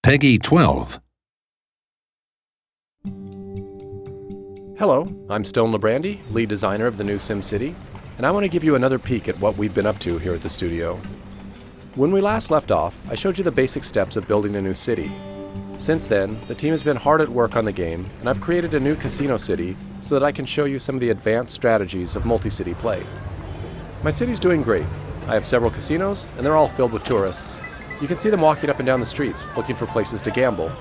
Peggy 12. Hello, I'm Stone Labrandy, lead designer of the new SimCity, and I want to give you another peek at what we've been up to here at the studio. When we last left off, I showed you the basic steps of building a new city. Since then, the team has been hard at work on the game, and I've created a new casino city so that I can show you some of the advanced strategies of multi-city play. My city's doing great. I have several casinos, and they're all filled with tourists. You can see them walking up and down the streets, looking for places to gamble.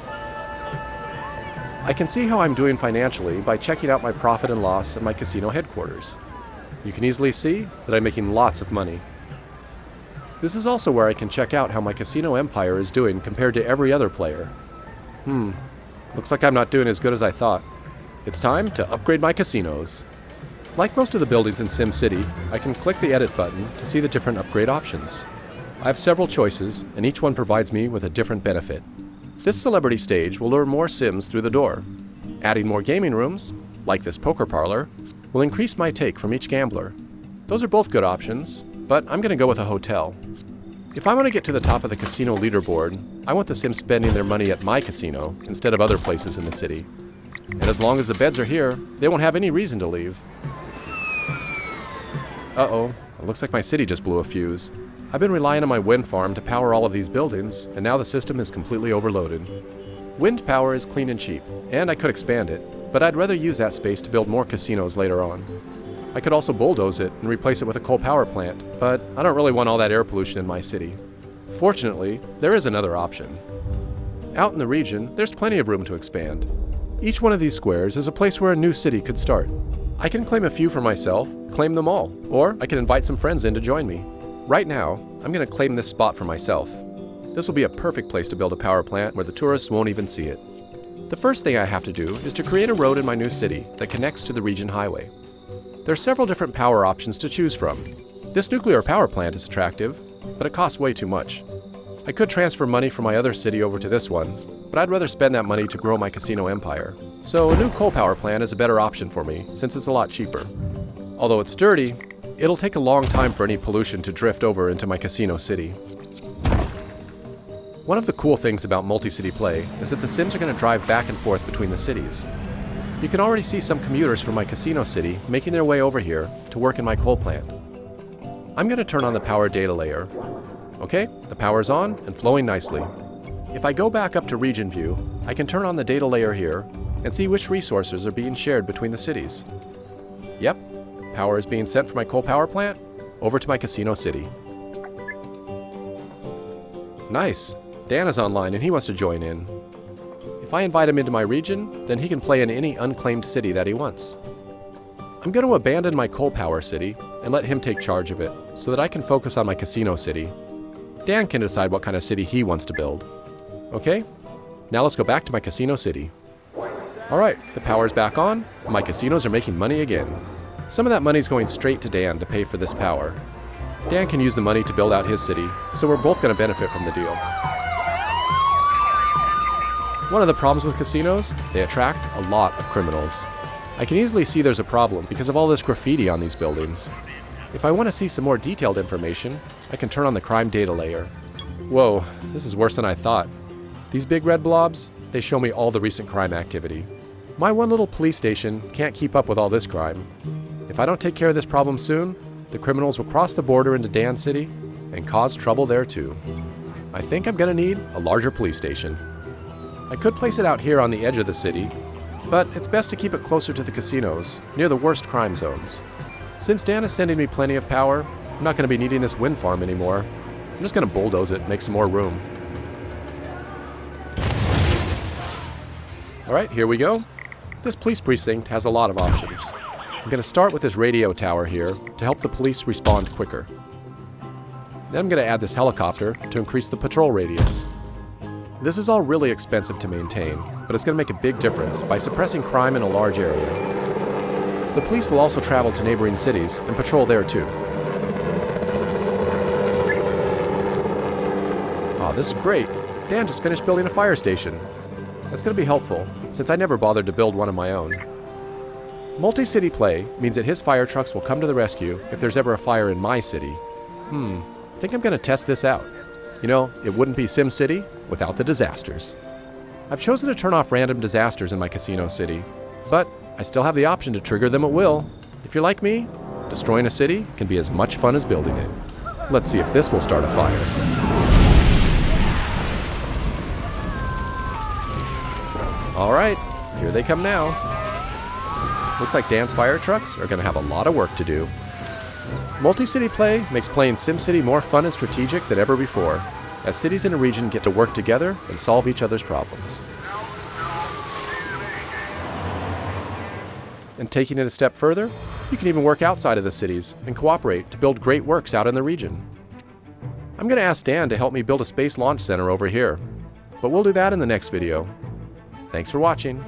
I can see how I'm doing financially by checking out my profit and loss at my casino headquarters. You can easily see that I'm making lots of money. This is also where I can check out how my casino empire is doing compared to every other player. Looks like I'm not doing as good as I thought. It's time to upgrade my casinos. Like most of the buildings in SimCity, I can click the edit button to see the different upgrade options. I have several choices, and each one provides me with a different benefit. This celebrity stage will lure more Sims through the door. Adding more gaming rooms, like this poker parlor, will increase my take from each gambler. Those are both good options, but I'm going to go with a hotel. If I want to get to the top of the casino leaderboard, I want the Sims spending their money at my casino instead of other places in the city. And as long as the beds are here, they won't have any reason to leave. Uh-oh, it looks like my city just blew a fuse. I've been relying on my wind farm to power all of these buildings, and now the system is completely overloaded. Wind power is clean and cheap, and I could expand it, but I'd rather use that space to build more casinos later on. I could also bulldoze it and replace it with a coal power plant, but I don't really want all that air pollution in my city. Fortunately, there is another option. Out in the region, there's plenty of room to expand. Each one of these squares is a place where a new city could start. I can claim a few for myself, claim them all, or I can invite some friends in to join me. Right now, I'm going to claim this spot for myself. This will be a perfect place to build a power plant where the tourists won't even see it. The first thing I have to do is to create a road in my new city that connects to the region highway. There are several different power options to choose from. This nuclear power plant is attractive, but it costs way too much. I could transfer money from my other city over to this one, but I'd rather spend that money to grow my casino empire. So a new coal power plant is a better option for me, since it's a lot cheaper. Although it's dirty, it'll take a long time for any pollution to drift over into my casino city. One of the cool things about multi-city play is that the Sims are going to drive back and forth between the cities. You can already see some commuters from my casino city making their way over here to work in my coal plant. I'm going to turn on the power data layer. Okay, the power's on and flowing nicely. If I go back up to region view, I can turn on the data layer here and see which resources are being shared between the cities. Yep. Power is being sent from my coal power plant over to my casino city. Nice! Dan is online and he wants to join in. If I invite him into my region, then he can play in any unclaimed city that he wants. I'm going to abandon my coal power city and let him take charge of it so that I can focus on my casino city. Dan can decide what kind of city he wants to build. Okay, now let's go back to my casino city. Alright, the power's back on and my casinos are making money again. Some of that money's going straight to Dan to pay for this power. Dan can use the money to build out his city, so we're both going to benefit from the deal. One of the problems with casinos, they attract a lot of criminals. I can easily see there's a problem because of all this graffiti on these buildings. If I want to see some more detailed information, I can turn on the crime data layer. Whoa, this is worse than I thought. These big red blobs, they show me all the recent crime activity. My one little police station can't keep up with all this crime. If I don't take care of this problem soon, the criminals will cross the border into Dan City and cause trouble there too. I think I'm going to need a larger police station. I could place it out here on the edge of the city, but it's best to keep it closer to the casinos, near the worst crime zones. Since Dan is sending me plenty of power, I'm not going to be needing this wind farm anymore. I'm just going to bulldoze it and make some more room. Alright, here we go. This police precinct has a lot of options. I'm going to start with this radio tower here to help the police respond quicker. Then I'm going to add this helicopter to increase the patrol radius. This is all really expensive to maintain, but it's going to make a big difference by suppressing crime in a large area. The police will also travel to neighboring cities and patrol there too. Aw, this is great. Dan just finished building a fire station. That's going to be helpful, since I never bothered to build one of my own. Multi-city play means that his fire trucks will come to the rescue if there's ever a fire in my city. I think I'm going to test this out. You know, it wouldn't be SimCity without the disasters. I've chosen to turn off random disasters in my casino city, but I still have the option to trigger them at will. If you're like me, destroying a city can be as much fun as building it. Let's see if this will start a fire. All right, here they come now. Looks like Dan's fire trucks are going to have a lot of work to do. Multi-city play makes playing SimCity more fun and strategic than ever before, as cities in a region get to work together and solve each other's problems. And taking it a step further, you can even work outside of the cities and cooperate to build great works out in the region. I'm going to ask Dan to help me build a space launch center over here, but we'll do that in the next video. Thanks for watching.